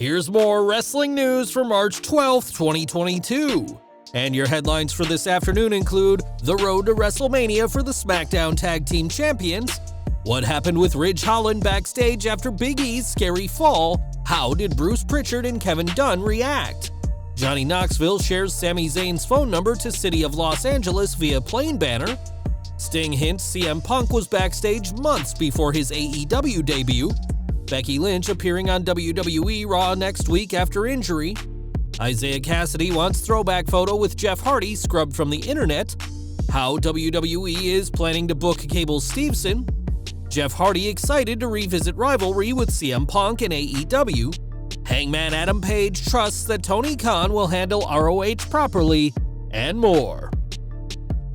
Here's more wrestling news for March 12th, 2022. And your headlines for this afternoon include the road to WrestleMania for the Smackdown Tag Team Champions, what happened with Holland backstage after Big E's scary fall, how did Bruce Prichard and Kevin Dunn react, Johnny Knoxville shares Sami Zayn's phone number to City of Los Angeles via plane banner, Sting hints CM Punk was backstage months before his AEW debut, Becky Lynch appearing on WWE Raw next week after injury, Isiah Kassidy wants throwback photo with Jeff Hardy scrubbed from the internet, how WWE is planning to book Gable Steveson, Jeff Hardy excited to revisit Rivalry with CM Punk and AEW, Hangman Adam Page trusts that Tony Khan will handle ROH properly, and more.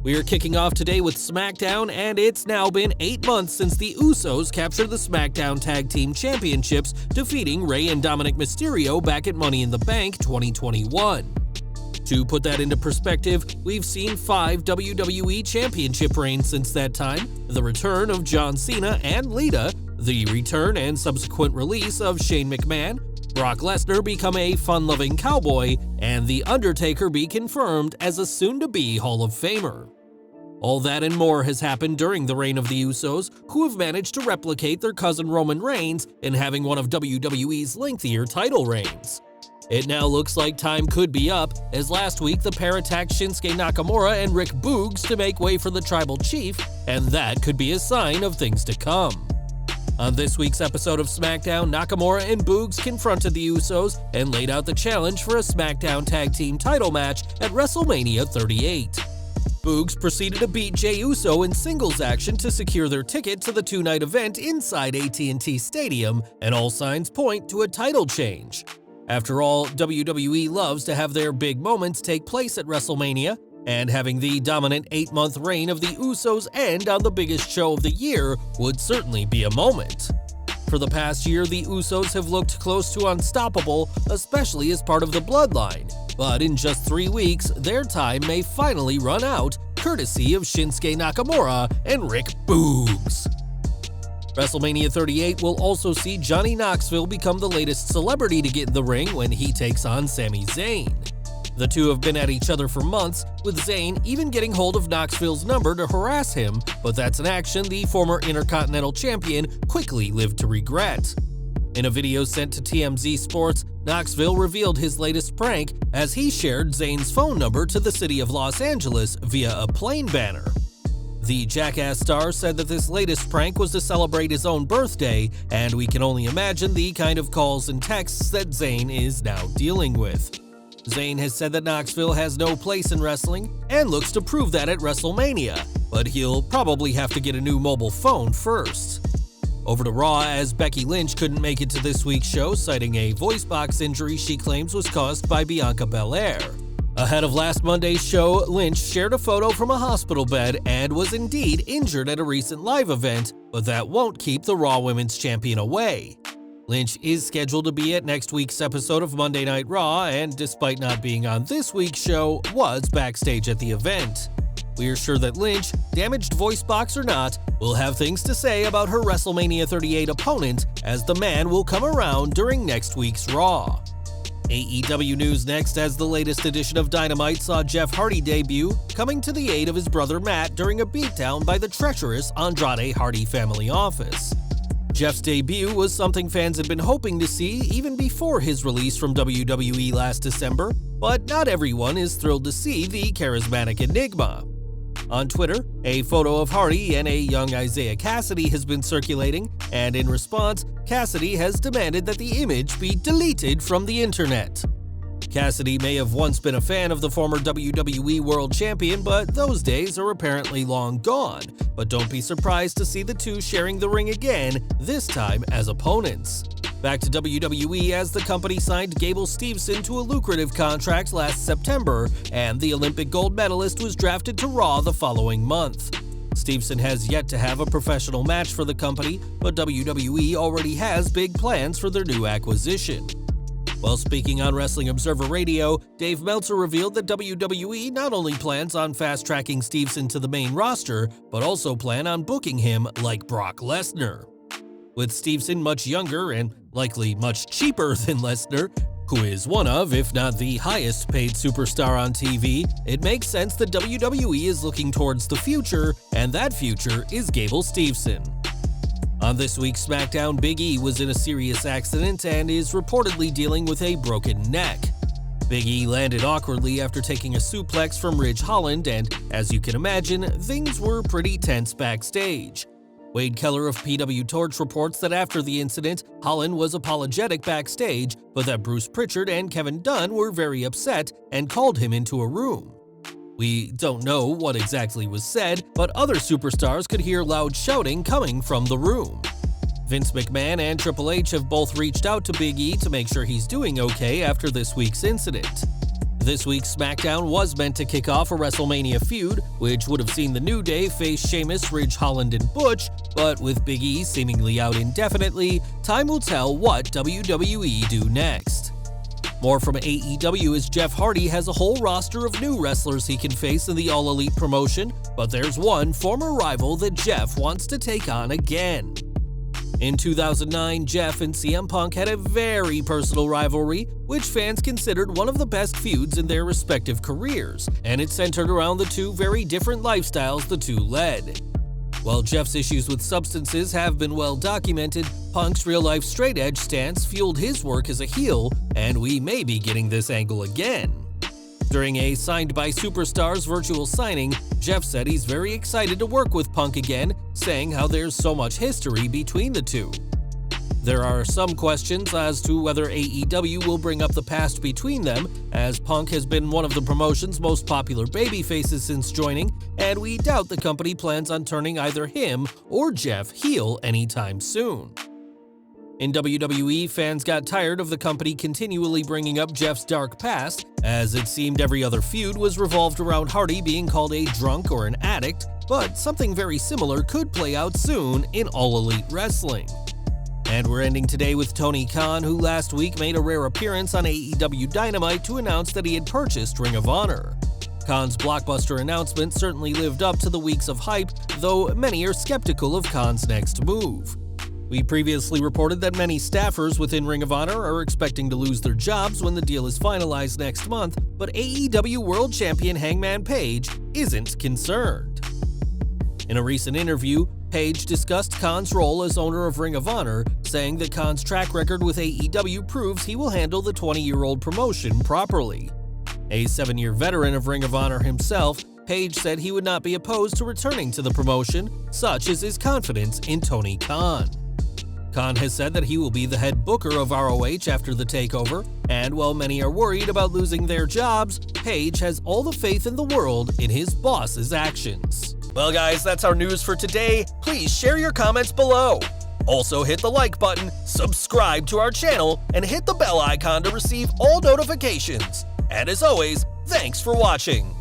We are kicking off today with Smackdown, and it's now been 8 months since the Usos captured the Smackdown Tag Team Championships, defeating Rey and Dominic Mysterio back at Money in the Bank 2021. To put that into perspective, we've seen 5 WWE Championship reigns since that time, the return of John Cena and Lita, the return and subsequent release of Shane McMahon, Brock Lesnar become a fun-loving cowboy, and The Undertaker be confirmed as a soon-to-be Hall of Famer. All that and more has happened during the reign of the Usos, who have managed to replicate their cousin Roman Reigns in having one of WWE's lengthier title reigns. It now looks like time could be up, as last week the pair attacked Shinsuke Nakamura and Rick Boogs to make way for the Tribal Chief, and that could be a sign of things to come. On this week's episode of SmackDown, Nakamura and Boogs confronted the Usos and laid out the challenge for a SmackDown Tag Team title match at WrestleMania 38. Boogs proceeded to beat Jey Uso in singles action to secure their ticket to the two-night event inside AT&T Stadium, and all signs point to a title change. After all, WWE loves to have their big moments take place at WrestleMania, and having the dominant 8-month reign of the Usos end on the biggest show of the year would certainly be a moment. For the past year, the Usos have looked close to unstoppable, especially as part of the Bloodline, but in just 3 weeks, their time may finally run out, courtesy of Shinsuke Nakamura and Rick Boogs. WrestleMania 38 will also see Johnny Knoxville become the latest celebrity to get in the ring when he takes on Sami Zayn. The two have been at each other for months, with Zayn even getting hold of Knoxville's number to harass him, but that's an action the former Intercontinental Champion quickly lived to regret. In a video sent to TMZ Sports, Knoxville revealed his latest prank as he shared Zayn's phone number to the City of Los Angeles via a plane banner. The Jackass star said that this latest prank was to celebrate his own birthday, and we can only imagine the kind of calls and texts that Zayn is now dealing with. Zayn has said that Knoxville has no place in wrestling and looks to prove that at WrestleMania, but he'll probably have to get a new mobile phone first. Over to Raw, as Becky Lynch couldn't make it to this week's show, citing a voice box injury she claims was caused by Bianca Belair. Ahead of last Monday's show, Lynch shared a photo from a hospital bed and was indeed injured at a recent live event, but that won't keep the Raw Women's Champion away. Lynch is scheduled to be at next week's episode of Monday Night Raw, and despite not being on this week's show, was backstage at the event. We are sure that Lynch, damaged voice box or not, will have things to say about her WrestleMania 38 opponent, as the man will come around during next week's Raw. AEW news next, as the latest edition of Dynamite saw Jeff Hardy debut, coming to the aid of his brother Matt during a beatdown by the treacherous Andrade Hardy family office. Jeff's debut was something fans had been hoping to see even before his release from WWE last December, but not everyone is thrilled to see the charismatic enigma. On Twitter, a photo of Hardy and a young Isiah Kassidy has been circulating, and in response, Kassidy has demanded that the image be deleted from the internet. Kassidy may have once been a fan of the former WWE World Champion, but those days are apparently long gone. But don't be surprised to see the two sharing the ring again, this time as opponents. Back to WWE, as the company signed Gable Steveson to a lucrative contract last September, and the Olympic gold medalist was drafted to Raw the following month. Steveson has yet to have a professional match for the company, but WWE already has big plans for their new acquisition. While speaking on Wrestling Observer Radio, Dave Meltzer revealed that WWE not only plans on fast-tracking Steveson to the main roster, but also plan on booking him like Brock Lesnar. With Steveson much younger and likely much cheaper than Lesnar, who is one of, if not the highest paid superstar on TV, it makes sense that WWE is looking towards the future, and that future is Gable Steveson. On this week's SmackDown, Big E was in a serious accident and is reportedly dealing with a broken neck. Big E landed awkwardly after taking a suplex from Holland, and as you can imagine, things were pretty tense backstage. Wade Keller of PW Torch reports that after the incident, Holland was apologetic backstage, but that Bruce Prichard and Kevin Dunn were very upset and called him into a room. We don't know what exactly was said, but other superstars could hear loud shouting coming from the room. Vince McMahon and Triple H have both reached out to Big E to make sure he's doing okay after this week's incident. This week's SmackDown was meant to kick off a WrestleMania feud, which would have seen the New Day face Sheamus, Holland, and Butch, but with Big E seemingly out indefinitely, time will tell what WWE do next. More from AEW as Jeff Hardy has a whole roster of new wrestlers he can face in the All Elite promotion, but there's one former rival that Jeff wants to take on again. In 2009, Jeff and CM Punk had a very personal rivalry, which fans considered one of the best feuds in their respective careers, and it centered around the two very different lifestyles the two led. While Jeff's issues with substances have been well documented, Punk's real-life straight-edge stance fueled his work as a heel, and we may be getting this angle again. During a Signed by Superstars virtual signing, Jeff said he's very excited to work with Punk again, saying how there's so much history between the two. There are some questions as to whether AEW will bring up the past between them, as Punk has been one of the promotion's most popular babyfaces since joining, and we doubt the company plans on turning either him or Jeff heel anytime soon. In WWE, fans got tired of the company continually bringing up Jeff's dark past, as it seemed every other feud was revolved around Hardy being called a drunk or an addict, but something very similar could play out soon in All Elite Wrestling. And we're ending today with Tony Khan, who last week made a rare appearance on AEW Dynamite to announce that he had purchased Ring of Honor. Khan's blockbuster announcement certainly lived up to the weeks of hype, though many are skeptical of Khan's next move. We previously reported that many staffers within Ring of Honor are expecting to lose their jobs when the deal is finalized next month, but AEW World Champion Hangman Page isn't concerned. In a recent interview, Page discussed Khan's role as owner of Ring of Honor, saying that Khan's track record with AEW proves he will handle the 20-year-old promotion properly. A 7-year veteran of Ring of Honor himself, Page said he would not be opposed to returning to the promotion, such is his confidence in Tony Khan. Khan has said that he will be the head booker of ROH after the takeover, and while many are worried about losing their jobs, Page has all the faith in the world in his boss's actions. Well guys, that's our news for today. Please share your comments below. Also hit the like button, subscribe to our channel, and hit the bell icon to receive all notifications. And as always, thanks for watching.